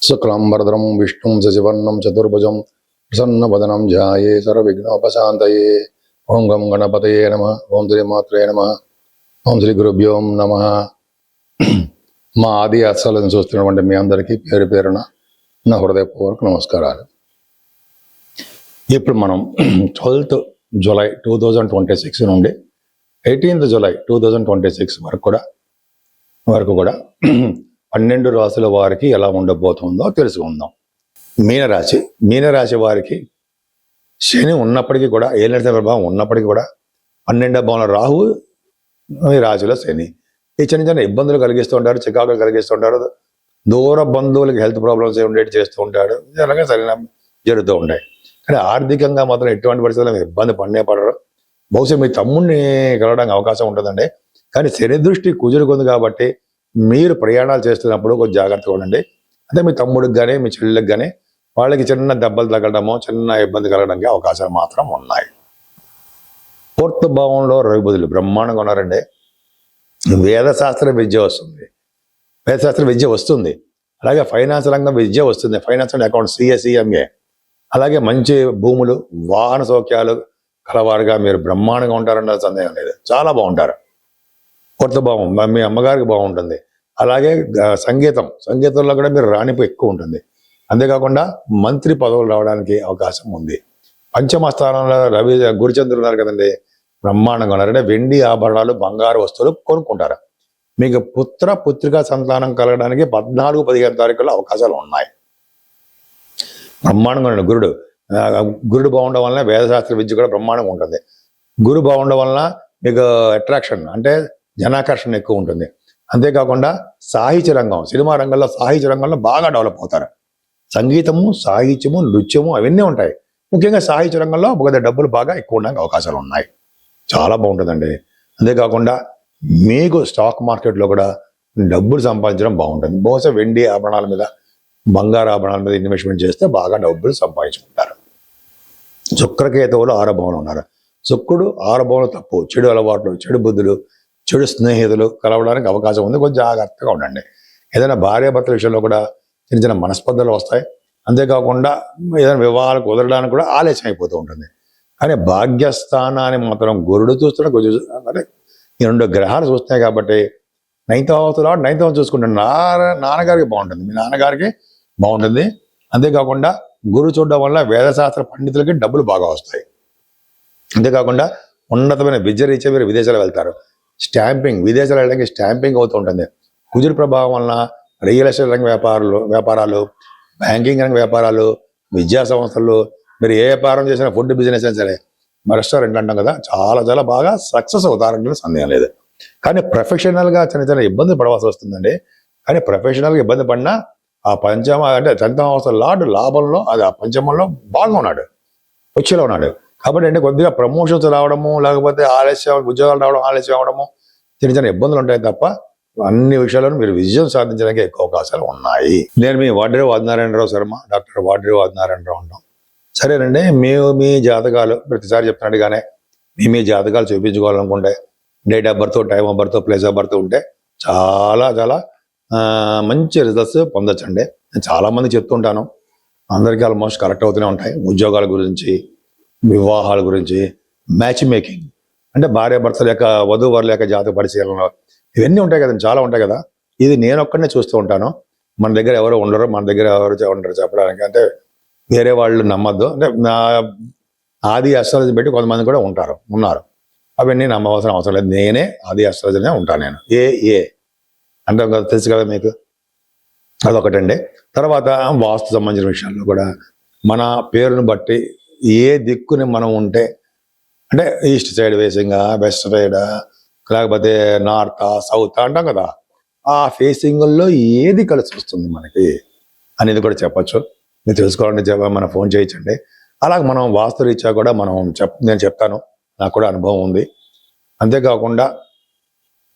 శుక్లాంబరధరం విష్ణుం శశివర్ణం చతుర్భుజం ప్రసన్నవదనం ధ్యాయే సర్వవిఘ్నోపశాంతయే. ఓం గం గణపతయే నమః. ఓం శ్రీమాత్రే నమః. ఓం శ్రీ గురుభ్యో నమః. మా ఆది అస్సలను చూస్తున్నటువంటి మీ అందరికీ పేరు పేరున నా హృదయపూర్వక నమస్కారాలు. ఇప్పుడు మనం 12th జూలై 2026 నుండి 18th జూలై 2026 వరకు కూడా 12 రాశుల వారికి ఎలా ఉండబోతుందో తెలుసుకుందాం. మీనరాశి వారికి శని ఉన్నప్పటికీ కూడా, ఏలినాటి ప్రభావం ఉన్నప్పటికీ కూడా 12వ భావంలో రాహు, ఈ రాశిలో శని ఈ చిన్న ఇబ్బందులు కలిగిస్తూ ఉంటారు, చికాకులు కలిగిస్తూ ఉంటారు. దూర బంధువులకి హెల్త్ ప్రాబ్లమ్స్ ఉండేటి చేస్తూ ఉంటాడు. అలాగే సరైన జరుగుతూ ఉంటాయి. కానీ ఆర్థికంగా మాత్రం ఎటువంటి పరిస్థితుల్లో ఇబ్బంది పడరు. బహుశా మీ తమ్ముడిని కలవడానికి అవకాశం ఉంటుందండి. కానీ శని దృష్టి కుజురుకుంది కాబట్టి మీరు ప్రయాణాలు చేస్తున్నప్పుడు కొంచెం జాగ్రత్తగా ఉండండి. అంటే మీ తమ్ముడికి కానీ మీ చెల్లెలకు కానీ వాళ్ళకి చిన్న దెబ్బలు తగలడమో, చిన్న ఇబ్బంది కలగడానికి అవకాశాలు మాత్రం ఉన్నాయి. 4th భావంలో రవి బుధులు బ్రహ్మాండంగా ఉన్నారండి. వేదశాస్త్ర విద్య వస్తుంది. అలాగే ఫైనాన్స్ రంగం విద్య వస్తుంది. ఫైనాన్స్ అండ్ అకౌంట్ CSE, అలాగే మంచి భూములు, వాహన సౌఖ్యాలు కలవారుగా మీరు బ్రహ్మాండంగా ఉంటారన్న సందేహం లేదు. చాలా బాగుంటారు. 4th భావం మీ అమ్మగారికి బాగుంటుంది. అలాగే సంగీతంలో కూడా మీరు రాణింపు ఎక్కువ ఉంటుంది. అంతేకాకుండా మంత్రి పదవులు రావడానికి అవకాశం ఉంది. పంచమ స్థానంలో గురుచంద్రులు ఉన్నారు కదండి, బ్రహ్మాండంగా ఉన్నారు. అంటే వెండి ఆభరణాలు, బంగారు వస్తువులు కొనుక్కుంటారు. మీకు పుత్రికా సంతానం కలగడానికి 14-15 తారీఖుల్లో అవకాశాలు ఉన్నాయి. బ్రహ్మాండంగా ఉన్నాడు గురుడు బాగుండడం వలన వేదశాస్త్ర విద్య కూడా బ్రహ్మాండంగా ఉంటుంది. గురు బాగుండడం వలన మీకు అట్రాక్షన్ అంటే జనాకర్షణ ఎక్కువ ఉంటుంది. అంతేకాకుండా సాహిత్య రంగం, సినిమా రంగంలో, సాహిత్య రంగంలో బాగా డెవలప్ అవుతారు. సంగీతము, సాహిత్యము, నృత్యము అవన్నీ ఉంటాయి. ముఖ్యంగా సాహిత్య రంగంలో ఒక డబ్బులు బాగా ఎక్కువ ఉండడానికి అవకాశాలు ఉన్నాయి. చాలా బాగుంటుందండి. అంతేకాకుండా మీకు స్టాక్ మార్కెట్లో కూడా డబ్బులు సంపాదించడం బాగుంటుంది. బహుశా వెండి ఆభరణాల మీద, బంగారు ఆభరణాల మీద ఇన్వెస్ట్మెంట్ చేస్తే బాగా డబ్బులు సంపాదించుకుంటారు. శుక్రకేతువులు 6వ భావంలో ఉన్నారు. శుక్రుడు 6వ భావంలో తప్పు. చెడు అలవాట్లు, చెడు బుద్ధులు, చెడు స్నేహితులు కలవడానికి అవకాశం ఉంది. కొంచెం జాగ్రత్తగా ఉండండి. ఏదైనా భార్యాభర్తల విషయంలో కూడా చిన్న చిన్న వస్తాయి. అంతేకాకుండా ఏదైనా వివాహాలు కుదరడానికి కూడా ఆలస్యం అయిపోతూ ఉంటుంది. కానీ భాగ్యస్థానాన్ని మాత్రం గురుడు చూస్తున్నా, కొంచెం అంటే ఈ 2 గ్రహాలు చూస్తున్నాయి కాబట్టి 9th హౌస్ చూసుకుంటాను. నాన్నగారికి బాగుంటుంది, మీ నాన్నగారికి బాగుంటుంది. అంతేకాకుండా గురువు చూడడం వల్ల వేదశాస్త్ర పండితులకి డబ్బులు బాగా వస్తాయి. అంతేకాకుండా ఉన్నతమైన విద్య రీత్యా మీరు విదేశాలు వెళ్తారు. విదేశాలు వెళ్ళడానికి స్టాంపింగ్ అవుతూ ఉంటుంది. కుజుడి ప్రభావం వలన రియల్ ఎస్టేట్ రంగ వ్యాపారాలు, బ్యాంకింగ్ రంగ వ్యాపారాలు, విద్యా సంస్థలు, మీరు ఏ వ్యాపారం చేసినా, ఫుడ్ బిజినెస్ అయినా సరే, రెస్టారెంట్ అంటాం కదా, చాలా బాగా సక్సెస్ అవుతారంటే సందేహం లేదు. కానీ ప్రొఫెషనల్గా చిన్న ఇబ్బంది పడవలసి వస్తుందండి. కానీ ప్రొఫెషనల్గా ఇబ్బంది పడినా ఆ పంచమ అంటే 10th హౌస్ లార్డ్ లాభంలో, అది ఆ పంచమంలో బాగా ఉన్నాడు, వచ్చేలా ఉన్నాడు. కాబట్టి అంటే కొద్దిగా ప్రమోషన్స్ రావడము, లేకపోతే ఉద్యోగాలు రావడం ఆలస్యం అవడము, చిన్న ఇబ్బందులు ఉంటాయి తప్ప అన్ని విషయాలను మీరు విజయం సాధించడానికి ఎక్కువ అవకాశాలు ఉన్నాయి. నేను మీ వాడ్రేవు ఆదినారాయణరావు శర్మ, డాక్టర్ వాడ్రేవు ఆదినారాయణరావు అంటాం. సరేనండి, మీ జాతకాలు ప్రతిసారి చెప్తున్నట్టుగానే మీ జాతకాలు చూపించుకోవాలనుకుంటే date of birth, time of birth, place of birth ఉంటే చాలా మంచి రిజల్ట్స్ పొందొచ్చండి. నేను చాలామంది చెప్తుంటాను, అందరికీ ఆల్మోస్ట్ కరెక్ట్ అవుతూనే ఉంటాయి. ఉద్యోగాల గురించి, వివాహాల గురించి, మ్యాచ్ మేకింగ్ అంటే భార్యాభర్తల యొక్క, వధూవరుల యొక్క జాతక పరిశీలన, ఇవన్నీ ఉంటాయి కదండి, చాలా ఉంటాయి కదా. ఇది నేను ఒక్కడనే చూస్తూ ఉంటాను. మన దగ్గర ఎవరు ఉండరు చెప్పడానికి. అంటే వేరే వాళ్ళు నమ్మద్దు. అంటే నా ఆది అస్ట్రాలజీ పెట్టి కొంతమంది కూడా ఉన్నారు. అవన్నీ నమ్మవలసిన అవసరం లేదు. నేనే ఆది అస్ట్రాలజీనే ఉంటాను. నేను ఏ అంటే తెలుసు కదా మీకు, అదొకటండి. తర్వాత వాస్తు సంబంధించిన విషయాల్లో కూడా మన పేరును బట్టి ఏ దిక్కుని మనం ఉంటే, అంటే ఈస్ట్ సైడ్ ఫేసింగా, వెస్ట్ సైడ్, లేకపోతే నార్త్, సౌత్ అంటాం కదా, ఆ ఫేసింగ్లో ఏది కలిసి వస్తుంది మనకి అనేది కూడా చెప్పచ్చు. మీరు తెలుసుకోవాలంటే మనం ఫోన్ చేయించండి. అలాగే మనం వాస్తు రీత్యా కూడా నేను చెప్తాను, నాకు కూడా అనుభవం ఉంది. అంతేకాకుండా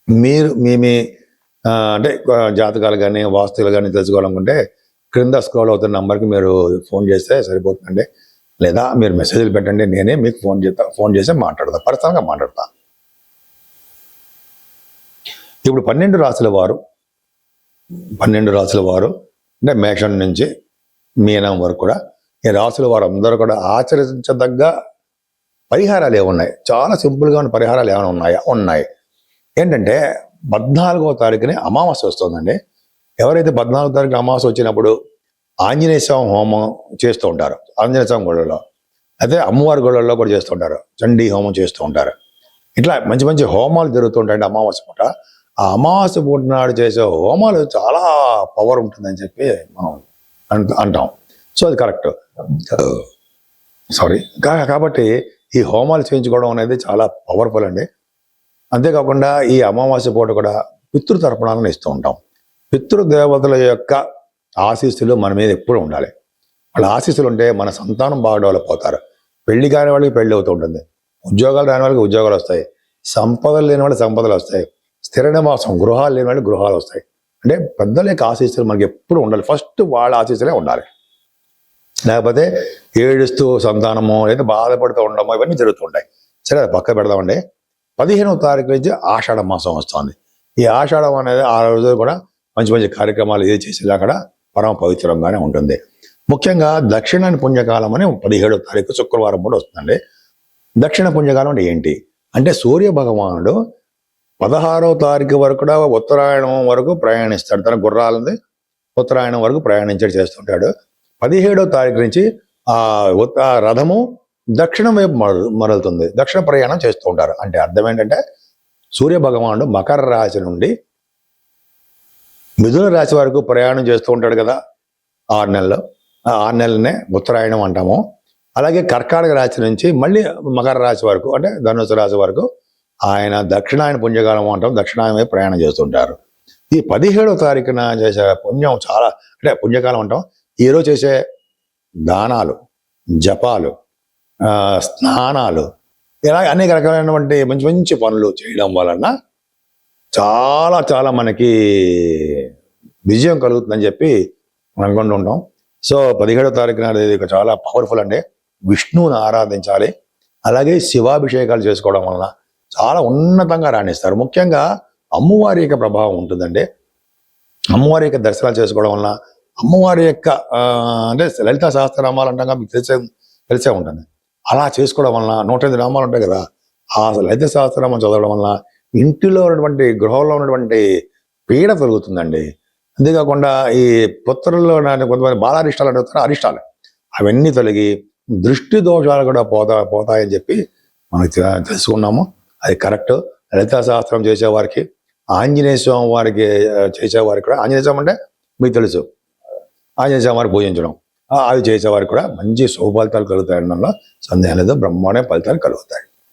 మీరు మీ అంటే జాతకాలు కానీ, వాస్తులు కానీ తెలుసుకోవాలనుకుంటే క్రింద స్క్రోల్ అవుతున్న నంబర్కి మీరు ఫోన్ చేస్తే సరిపోతుందండి. లేదా మీరు మెసేజ్లు పెట్టండి, నేనే మీకు ఫోన్ చేసి మాట్లాడతా, పర్సనల్గా మాట్లాడతా. ఇప్పుడు 12 రాశుల వారు అంటే మేషం నుంచి మీనం వరకు కూడా ఈ రాసుల వారందరూ కూడా ఆచరించదగ్గ పరిహారాలు ఏమున్నాయి? చాలా సింపుల్గా ఉన్న పరిహారాలు ఏమైనా ఉన్నాయా? ఉన్నాయి. ఏంటంటే 14వ తారీఖుని అమావాస్య వస్తుందండి. ఎవరైతే 14వ తారీఖున అమావాస్య వచ్చినప్పుడు ఆంజనేయ స్వామి హోమం చేస్తూ ఉంటారు, ఆంజనేయ స్వామి గుళ్ళలో, అయితే అమ్మవారి గుళ్ళల్లో కూడా చేస్తూ ఉంటారు, చండీ హోమం చేస్తూ ఉంటారు. ఇట్లా మంచి మంచి హోమాలు జరుగుతుంటాయండి అమావాస్య పూట. ఆ అమావాస్య పూట నాడు చేసే హోమాలు చాలా పవర్ ఉంటుందని చెప్పి మనం అంటాం. సో అది కరెక్ట్. సారీ. కాబట్టి ఈ హోమాలు చేయించుకోవడం అనేది చాలా పవర్ఫుల్ అండి. అంతేకాకుండా ఈ అమావాస్య పూట కూడా పితృతర్పణాలను ఇస్తూ ఉంటాం. పితృదేవతల యొక్క ఆశీస్సులు మన మీద ఎప్పుడు ఉండాలి. వాళ్ళ ఆశీస్సులు ఉంటే మన సంతానం బాగా డెవలప్ అవుతారు. పెళ్లి కాని వాళ్ళకి పెళ్లి అవుతూ ఉంటుంది, ఉద్యోగాలు రాని వాళ్ళకి ఉద్యోగాలు వస్తాయి, సంపదలు లేని వాళ్ళకి సంపదలు వస్తాయి, స్థిర నివాసం గృహాలు లేని వాళ్ళకి గృహాలు వస్తాయి. అంటే పెద్దల యొక్క ఆశీస్సులు మనకి ఎప్పుడు ఉండాలి. ఫస్ట్ వాళ్ళ ఆశీస్సులే ఉండాలి. లేకపోతే ఏడుస్తూ సంతానము లేదా బాధపడుతూ ఉండడము ఇవన్నీ జరుగుతుంటాయి. సరే, అది పక్క పెడదామండి. 15వ తారీఖు నుంచి ఆషాఢ మాసం వస్తుంది. ఈ ఆషాఢం అనేది ఆ రోజు కూడా మంచి మంచి కార్యక్రమాలు ఏది చేసేలా కూడా పరమ పవిత్రంగానే ఉంటుంది. ముఖ్యంగా దక్షిణ పుణ్యకాలం అని 17వ తారీఖు శుక్రవారం కూడా వస్తుందండి. దక్షిణ పుణ్యకాలం అంటే ఏంటి అంటే, సూర్య భగవానుడు 16వ తారీఖు వరకు కూడా ఉత్తరాయణం వరకు ప్రయాణిస్తాడు. తన గుర్రాలని ఉత్తరాయణం వరకు ప్రయాణించడం చేస్తుంటాడు. 17వ తారీఖు నుంచి ఆ రథము దక్షిణం వైపు మరలుతుంది, దక్షిణ ప్రయాణం చేస్తూ ఉంటారు. అంటే అర్థం ఏంటంటే, సూర్య భగవానుడు మకర రాశి నుండి మిథున రాశి వరకు ప్రయాణం చేస్తూ ఉంటాడు కదా 6 నెలలు. ఆ 6 నెలలనే ఉత్తరాయణం అంటాము. అలాగే కర్కాటక రాశి నుంచి మళ్ళీ మకర రాశి వరకు అంటే ధనుసు రాశి వరకు ఆయన దక్షిణాయన పుణ్యకాలం అంటాం, దక్షిణాయన వైపు ప్రయాణం చేస్తుంటారు. ఈ 17వ తారీఖున చేసే పుణ్యం చాలా, అంటే పుణ్యకాలం అంటాం. ఈరోజు చేసే దానాలు, జపాలు, స్నానాలు, ఇలా అనేక రకాలైనటువంటి మంచి మంచి పనులు చేయడం వలన చాలా చాలా మనకి విజయం కలుగుతుందని చెప్పి మనం అనుకుంటూ ఉంటాం. సో 17వ తారీఖున అనేది చాలా పవర్ఫుల్ అండి. విష్ణువుని ఆరాధించాలి. అలాగే శివాభిషేకాలు చేసుకోవడం వలన చాలా ఉన్నతంగా రాణిస్తారు. ముఖ్యంగా అమ్మవారి యొక్క ప్రభావం ఉంటుందండి. అమ్మవారి యొక్క దర్శనాలు చేసుకోవడం వలన, అమ్మవారి యొక్క అంటే లలితా సహస్రనామాలు అంటాం, మీకు తెలిసే ఉంటుంది. అలా చేసుకోవడం వలన 108 నామాలు ఉంటాయి కదా, ఆ లలిత సహస్రనామం చదవడం వలన ఇంటిలో ఉన్నటువంటి, గృహంలో ఉన్నటువంటి పీడ తొలుగుతుందండి. అంతేకాకుండా ఈ పుత్రుల్లో కొంతమంది బాలారిష్టాలు అడుగుతారు, అరిష్టాలు అవన్నీ తొలగి దృష్టి దోషాలు కూడా పోతాయని చెప్పి మనకి తెలుసుకున్నాము. అది కరెక్ట్. లలితా శాస్త్రం చేసేవారికి, ఆంజనేయ స్వామి వారికి చేసేవారికి కూడా, ఆంజనేయ స్వామి అంటే మీకు తెలుసు, ఆంజనేయ స్వామి వారికి పూజించడం, అవి చేసేవారికి కూడా మంచి శుభ ఫలితాలు కలుగుతాయి అనడంలో సందేహం లేదు. బ్రహ్మాండ ఫలితాలు కలుగుతాయి.